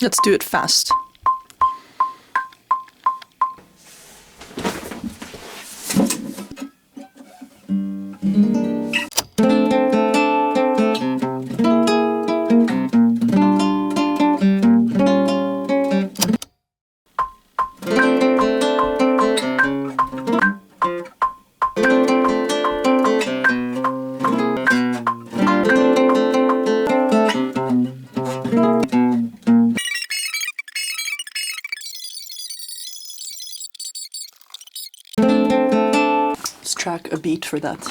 Let's do it fast. Let's track a beat for that.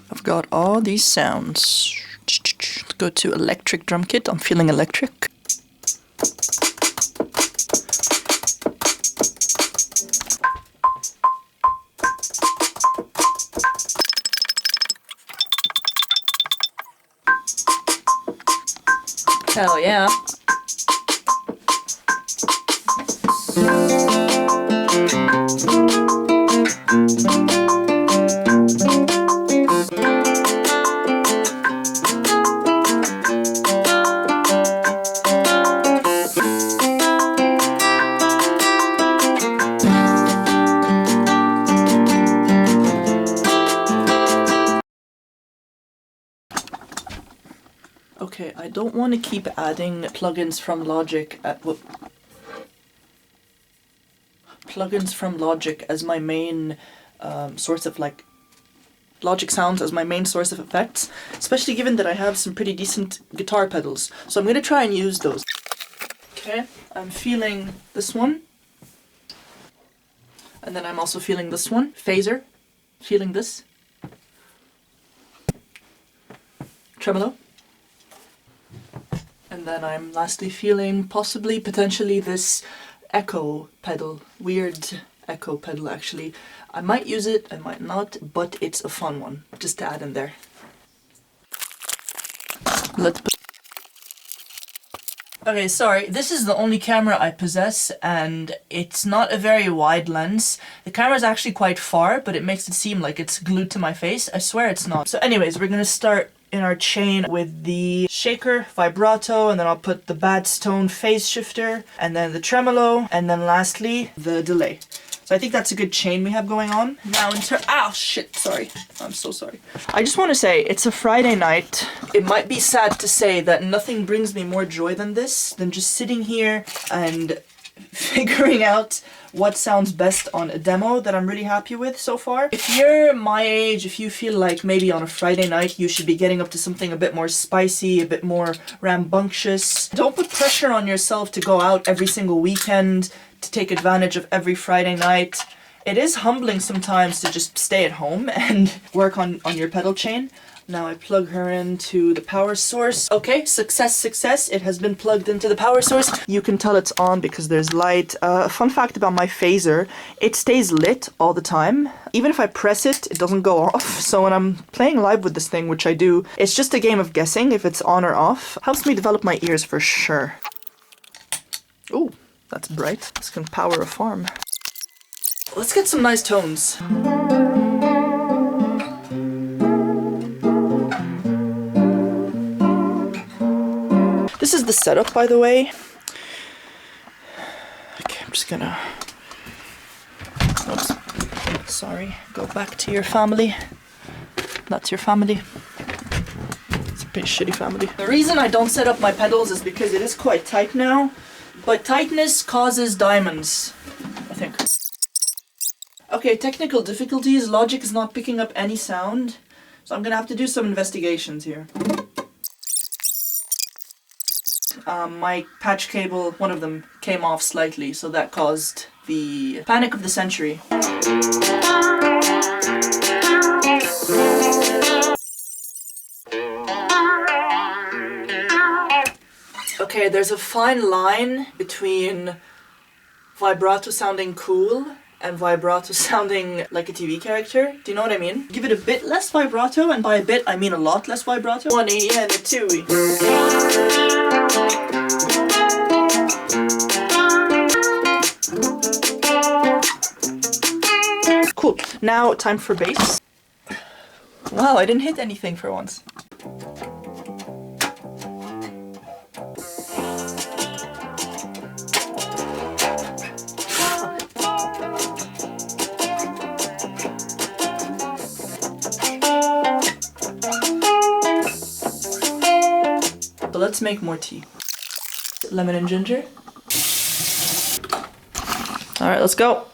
I've got all these sounds. Let's go to electric drum kit. I'm feeling electric. Hell yeah. Okay, I don't want to keep adding plugins from Logic as my main source of like Logic sounds as my main source of effects, especially given that I have some pretty decent guitar pedals. So I'm going to try and use those. Okay, I'm feeling this one. And then I'm also feeling this one. Phaser. Feeling this. Tremolo. And then I'm lastly feeling potentially this echo pedal. Weird echo pedal actually. I might use it, I might not, but it's a fun one just to add in there. Okay, sorry, this is the only camera I possess and it's not a very wide lens. The camera is actually quite far, but it makes it seem like it's glued to my face. I swear it's not. So anyways, we're gonna start in our chain with the shaker, vibrato, and then I'll put the bad tone phase shifter, and then the tremolo, and then lastly, the delay. So I think that's a good chain we have going on. Now oh shit, sorry. I'm so sorry. I just want to say, it's a Friday night. It might be sad to say that nothing brings me more joy than this, than just sitting here and figuring out what sounds best on a demo that I'm really happy with so far. If you're my age, if you feel like maybe on a Friday night you should be getting up to something a bit more spicy, a bit more rambunctious, don't put pressure on yourself to go out every single weekend, to take advantage of every Friday night. It is humbling sometimes to just stay at home and work on your pedal chain. Now I plug her into the power source. Okay, success, it has been plugged into the power source. You can tell it's on because there's light. Fun fact about my phaser, it stays lit all the time. Even if I press it, it doesn't go off. So when I'm playing live with this thing, which I do, it's just a game of guessing if it's on or off. Helps me develop my ears for sure. Ooh, that's bright. This can power a farm. Let's get some nice tones. This is the setup, by the way. Okay, I'm just gonna... Oops. Sorry. Go back to your family. That's your family. It's a pretty shitty family. The reason I don't set up my pedals is because it is quite tight now. But tightness causes diamonds, I think. Okay, technical difficulties. Logic is not picking up any sound. So I'm gonna have to do some investigations here. My patch cable, one of them, came off slightly, so that caused the panic of the century. Okay, there's a fine line between vibrato sounding cool and vibrato sounding like a TV character. Do you know what I mean? Give it a bit less vibrato, and by a bit I mean a lot less vibrato. 1E and a 2E. Cool. Now time for bass. Wow, I didn't hit anything for once. let's make more tea. Lemon and ginger. Alright, let's go.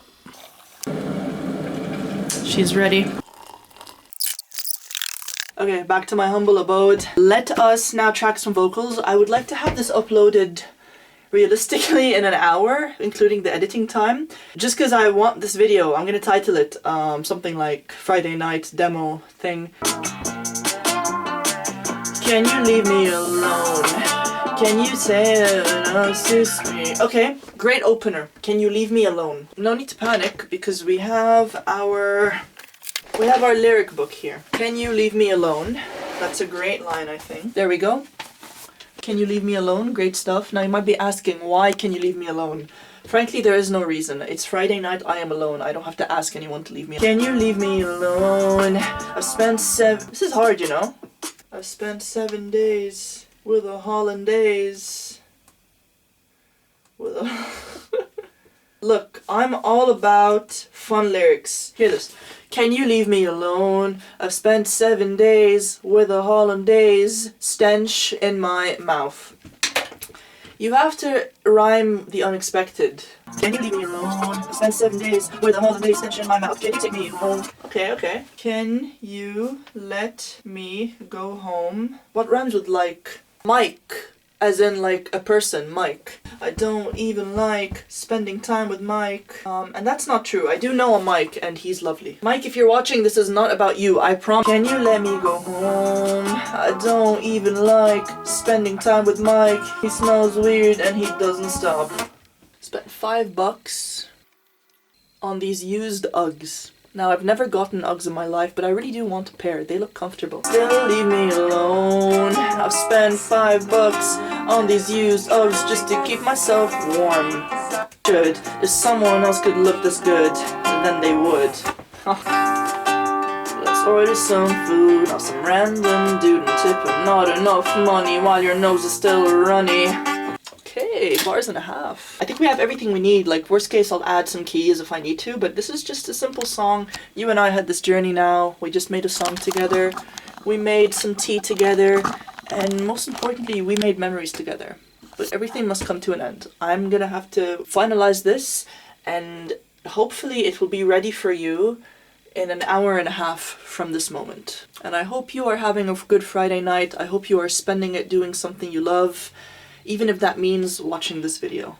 She's ready. Okay, back to my humble abode. Let us now track some vocals. I would like to have this uploaded realistically in an hour, including the editing time. Just because I want this video, I'm gonna title it something like Friday night demo thing. Can you leave me alone? Can you tell us to me? Okay, great opener. Can you leave me alone? No need to panic because we have our lyric book here. Can you leave me alone? That's a great line, I think. There we go. Can you leave me alone? Great stuff. Now you might be asking, why can you leave me alone? Frankly, there is no reason. It's Friday night, I am alone. I don't have to ask anyone to leave me alone. Can you leave me alone? I've spent this is hard, you know? I've spent 7 days with a hollandaise. Look, I'm all about fun lyrics. Hear this. Can you leave me alone? I've spent 7 days with a hollandaise stench in my mouth. You have to rhyme the unexpected. Can you leave me alone? I've spent 7 days with a hollandaise stench in my mouth. Can you take me home? Okay, okay. Can you let me go home? What rhymes with like? Mike. As in like a person, Mike. I don't even like spending time with Mike. And that's not true. I do know a Mike and he's lovely. Mike, if you're watching, this is not about you, I promise. Can you let me go home? I don't even like spending time with Mike. He smells weird and he doesn't stop. Spent $5 on these used Uggs. Now, I've never gotten Uggs in my life, but I really do want a pair. They look comfortable. Still leave me alone. I've spent $5 on these used Uggs just to keep myself warm. Good. If someone else could look this good, then they would. Let's order some food off some random dude and tip him not enough money while your nose is still runny. Okay, bars and a half. I think we have everything we need. Like, worst case, I'll add some keys if I need to, but this is just a simple song. You and I had this journey now. We just made a song together. We made some tea together. And most importantly, we made memories together. But everything must come to an end. I'm gonna have to finalize this, and hopefully it will be ready for you in an hour and a half from this moment. And I hope you are having a good Friday night. I hope you are spending it doing something you love, even if that means watching this video.